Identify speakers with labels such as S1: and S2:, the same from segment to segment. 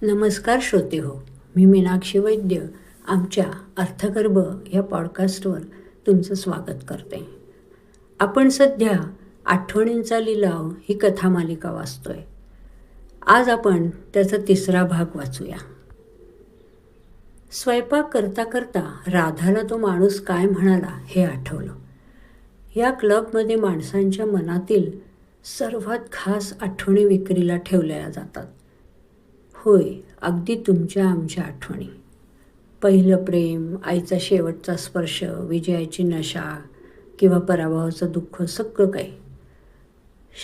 S1: नमस्कार श्रोते हो, मी मीनाक्षी वैद्य आमच्या अर्थगर्भ या पॉडकास्टवर तुमचं स्वागत करते. आपण सध्या आठवणींचा लिलाव ही कथामालिका वाचतोय. आज आपण त्याचा 3रा भाग वाचूया. स्वयंपाक करता करता राधाला तो माणूस काय म्हणाला हे आठवलं. या क्लबमध्ये माणसांच्या मनातील सर्वात खास आठवणी विक्रीला ठेवल्या जातात. होय, अगदी तुमच्या आमच्या आठवणी. पहिलं प्रेम, आईचा शेवटचा स्पर्श, विजयाची नशा किंवा पराभवाचं दुःख, सगळं काही.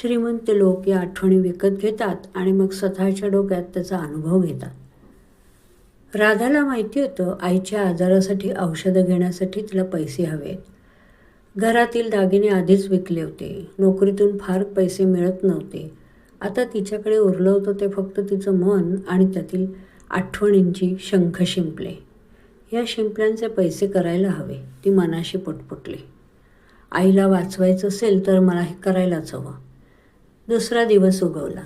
S1: श्रीमंत लोक या आठवणी विकत घेतात आणि मग स्वतःच्या डोक्यात त्याचा अनुभव घेतात. राधाला माहिती होतं आईच्या आजारासाठी औषधं घेण्यासाठी तिला पैसे हवेत. घरातील दागिने आधीच विकले होते. नोकरीतून फार पैसे मिळत नव्हते. आता तिच्याकडे उरलं होतं ते फक्त तिचं मन आणि त्यातील आठवणींची शंख शिंपले. या शिंपल्यांचे पैसे करायला हवे, ती मनाशी पुटपुटली. आईला वाचवायचं असेल तर मला हे करायलाच हवं. 2रा दिवस उगवला.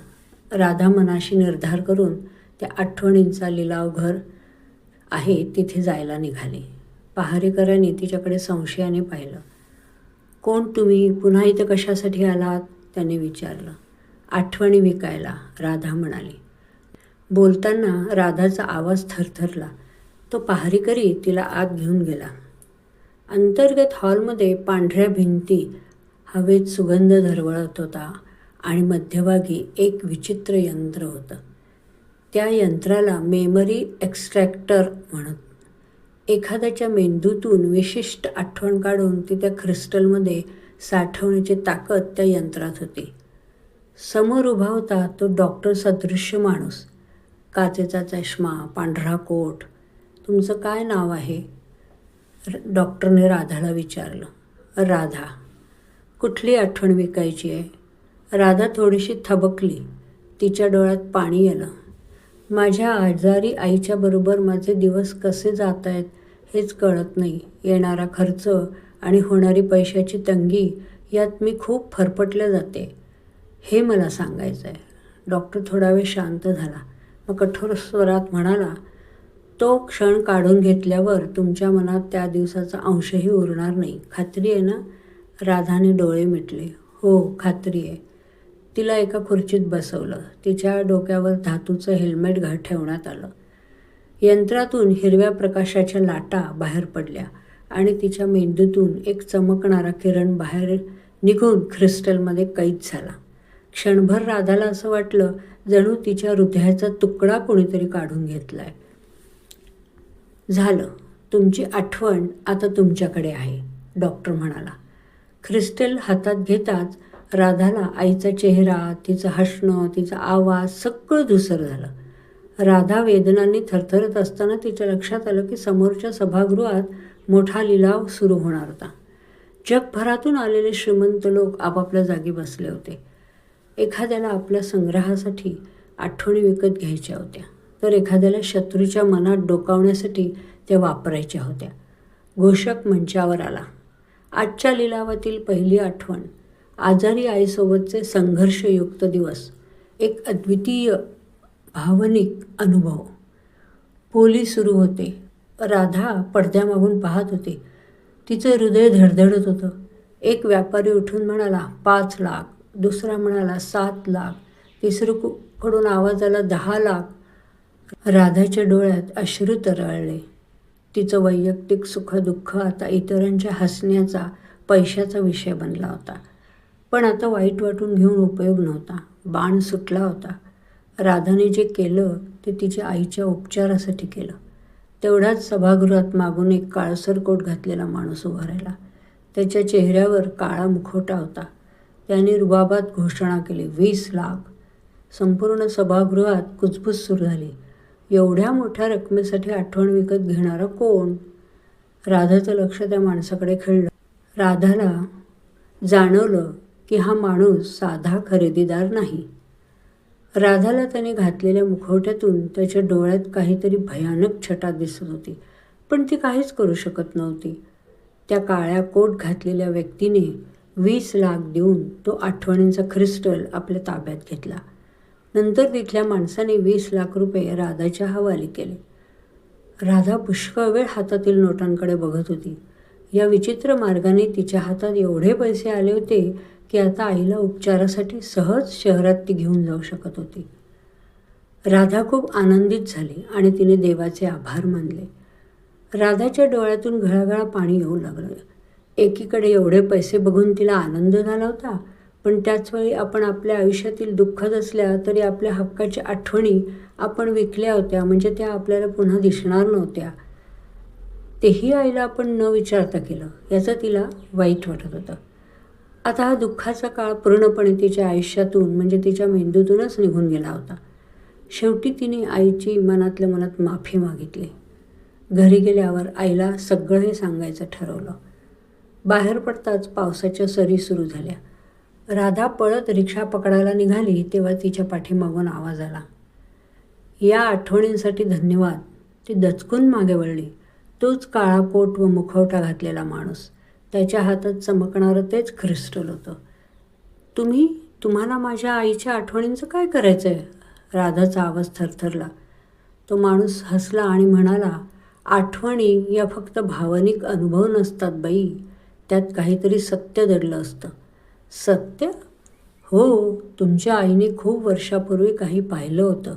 S1: राधा मनाशी निर्धार करून त्या आठवणींचा लिलाव घर आहे तिथे जायला निघाली. पहारेकरांनी तिच्याकडे संशयाने पाहिलं. कोण तुम्ही? पुन्हा इथं कशासाठी आलात? त्याने विचारलं. आठवणी विकायला, राधा म्हणाली. बोलताना राधाचा आवाज थरथरला. तो पहारेकरी तिला आत घेऊन गेला. अंतर्गत हॉलमध्ये पांढऱ्या भिंती, हवेत सुगंध दरवळत होता आणि मध्यभागी एक विचित्र यंत्र होतं. त्या यंत्राला मेमरी एक्स्ट्रॅक्टर म्हणत. एखाद्याच्या मेंदूतून विशिष्ट आठवण काढून ती त्या क्रिस्टलमध्ये साठवण्याची ताकद त्या यंत्रात होती. समोर उभा होता तो डॉक्टर सदृश्य माणूस. काचेचा चष्मा, पांढरा कोट. तुमचं काय नाव आहे? डॉक्टरने राधाला विचारलं. राधा. कुठली आठवण विकायची आहे? राधा थोडीशी थबकली. तिच्या डोळ्यात पाणी आलं. माझ्या आजारी आईच्या बरोबर माझे दिवस कसे जात आहेत हेच कळत नाही. येणारा खर्च आणि होणारी पैशाची तंगी, यात मी खूप फरफटले जाते. हे मला सांगायचं आहे. डॉक्टर थोडा वेळ शांत झाला. मग कठोर स्वरात म्हणाला, तो क्षण काढून घेतल्यावर तुमच्या मनात त्या दिवसाचा अंशही उरणार नाही. खात्री आहे ना? राधाने डोळे मिटले. हो, खात्री आहे. तिला एका खुर्चीत बसवलं. तिच्या डोक्यावर धातूचं हेल्मेट ठेवण्यात आलं. यंत्रातून हिरव्या प्रकाशाच्या लाटा बाहेर पडल्या आणि तिच्या मेंदूतून एक चमकणारा किरण बाहेर निघून क्रिस्टलमध्ये कैद झाला. क्षणभर राधाला असं वाटलं जणू तिच्या हृदयाचा तुकडा कोणीतरी काढून घेतलाय. झालं, तुमची आठवण आता तुमच्याकडे आहे, डॉक्टर म्हणाला. क्रिस्टल हातात घेताच राधाला आईचा चेहरा, तिचं हसणं, तिचा आवाज सगळं धूसर झालं. राधा वेदनांनी थरथरत असताना तिच्या लक्षात आलं की समोरच्या सभागृहात मोठा लिलाव सुरू होणार होता. जगभरातून आलेले श्रीमंत लोक आपापल्या जागी बसले होते. एखाद्याला आपल्या संग्रहासाठी आठवणी विकत घ्यायच्या होत्या, तर एखाद्याला शत्रूच्या मनात डोकावण्यासाठी त्या वापरायच्या होत्या. घोषक मंचावर आला. आजच्या लिलावातील पहिली आठवण, आजारी आईसोबतचे संघर्षयुक्त दिवस. एक अद्वितीय भावनिक अनुभव. पोली सुरू होते. राधा पडद्यामागून पाहत होती. तिचं हृदय धडधडत होतं. एक व्यापारी उठून म्हणाला, 5 लाख. दुसरा म्हणाला 7 लाख. तिसरीकडून आवाज आला 10 लाख. राधाच्या डोळ्यात अश्रू तरळले. तिचं वैयक्तिक सुखदुःख आता इतरांच्या हसण्याचा, पैशाचा विषय बनला होता. पण आता वाईट वाटून घेऊन उपयोग नव्हता. बाण सुटला होता. राधाने जे केलं ते तिच्या आईच्या उपचारासाठी केलं. तेवढ्याच सभागृहात मागून एक काळसर कोट घातलेला माणूस उभा राहिला. त्याच्या चेहऱ्यावर काळा मुखवटा होता. त्याने रुबाबात घोषणा केली, 20 लाख. संपूर्ण सभागृहात कुजबूज सुरू झाली. एवढ्या मोठ्या रकमेसाठी आठवण विकत घेणारा कोण? राधाचं लक्ष त्या माणसाकडे खेळलं. राधाला जाणवलं की हा माणूस साधा खरेदीदार नाही. राधाला त्याने घातलेल्या मुखवट्यातून त्याच्या डोळ्यात काहीतरी भयानक छटा दिसत होती, पण ती काहीच करू शकत नव्हती. त्या काळ्या कोट घातलेल्या व्यक्तीने 20 लाख देऊन तो आठवणींचा क्रिस्टल आपल्या ताब्यात घेतला. नंतर तिथल्या माणसाने 20 लाख रुपये राधाच्या हवाली केले. राधा पुष्कळ वेळ हातातील नोटांकडे बघत होती. या विचित्र मार्गाने तिच्या हातात एवढे पैसे आले होते की आता आईला उपचारासाठी सहज शहरात ती घेऊन जाऊ शकत होती. राधा खूप आनंदित झाली आणि तिने देवाचे आभार मानले. राधाच्या डोळ्यातून घळाघळा पाणी येऊ लागलं. एकीकडे एवढे पैसे बघून तिला आनंद झाला होता, पण त्याचवेळी आपण आपल्या आयुष्यातील दुःखत असल्या तरी आपल्या हक्काच्या आठवणी आपण विकल्या होत्या, म्हणजे त्या आपल्याला पुन्हा दिसणार नव्हत्या. तेही आईला आपण न विचारता केलं, याचं तिला वाईट वाटत होतं. आता हा दुःखाचा काळ पूर्णपणे तिच्या आयुष्यातून म्हणजे तिच्या मेंदूतूनच निघून गेला होता. शेवटी तिने आईची मनातल्या मनात माफी मागितली. घरी गेल्यावर आईला सगळं हे सांगायचं ठरवलं. बाहेर पडताच पावसाच्या सरी सुरू झाल्या. राधा पळत रिक्षा पकडायला निघाली तेव्हा तिच्या पाठीमागून आवाज आला. या आठवणींसाठी धन्यवाद. ती दचकून मागे वळली. तोच काळा कोट व मुखवटा घातलेला माणूस. त्याच्या हातात चमकणारं तेच क्रिस्टल होतं. तुम्हाला माझ्या आईच्या आठवणींचं काय करायचं आहे? राधाचा आवाज थरथरला. तो माणूस हसला आणि म्हणाला, आठवणी या फक्त भावनिक अनुभव नसतात बाई, त्यात काहीतरी सत्य दडलं असतं. सत्य? हो, तुमच्या आईने खूप वर्षापूर्वी काही पाहिलं होतं.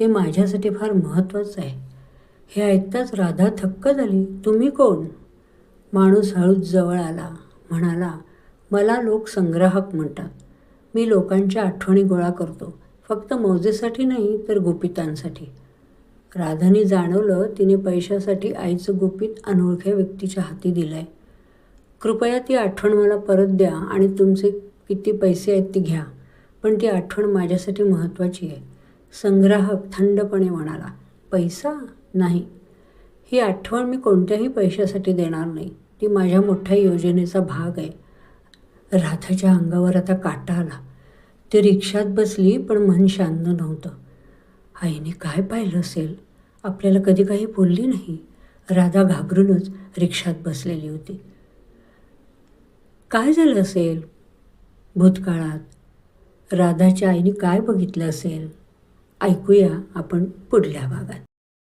S1: ते माझ्यासाठी फार महत्त्वाचं आहे. हे ऐकताच राधा थक्क झाली. तुम्ही कोण? माणूस हळूच जवळ आला. म्हणाला, मला लोक संग्राहक म्हणतात. मी लोकांच्या आठवणी गोळा करतो, फक्त मौजेसाठी नाही तर गुपितांसाठी. राधाने जाणवलं तिने पैशासाठी आईचं गुपित अनोळख्या व्यक्तीच्या हाती दिलं आहे. कृपया ती आठवण मला परत द्या आणि तुमचे किती पैसे आहेत ती घ्या, पण ती आठवण माझ्यासाठी महत्त्वाची आहे. संग्राहक थंडपणे म्हणाला, पैसा? नाही, ही आठवण मी कोणत्याही पैशासाठी देणार नाही. ती माझ्या मोठ्या योजनेचा भाग आहे. राधाच्या अंगावर आता काटा आला. ती रिक्षात बसली पण मन शांत नव्हतं. आईने काय पाहिलं असेल? आपल्याला कधी काही बोलली नाही. राधा घाबरूनच रिक्षात बसलेली होती. काय झालं असेल भूतकाळात? राधाच्या आईने काय बघितलं असेल? ऐकूया आपण पुढल्या भागात.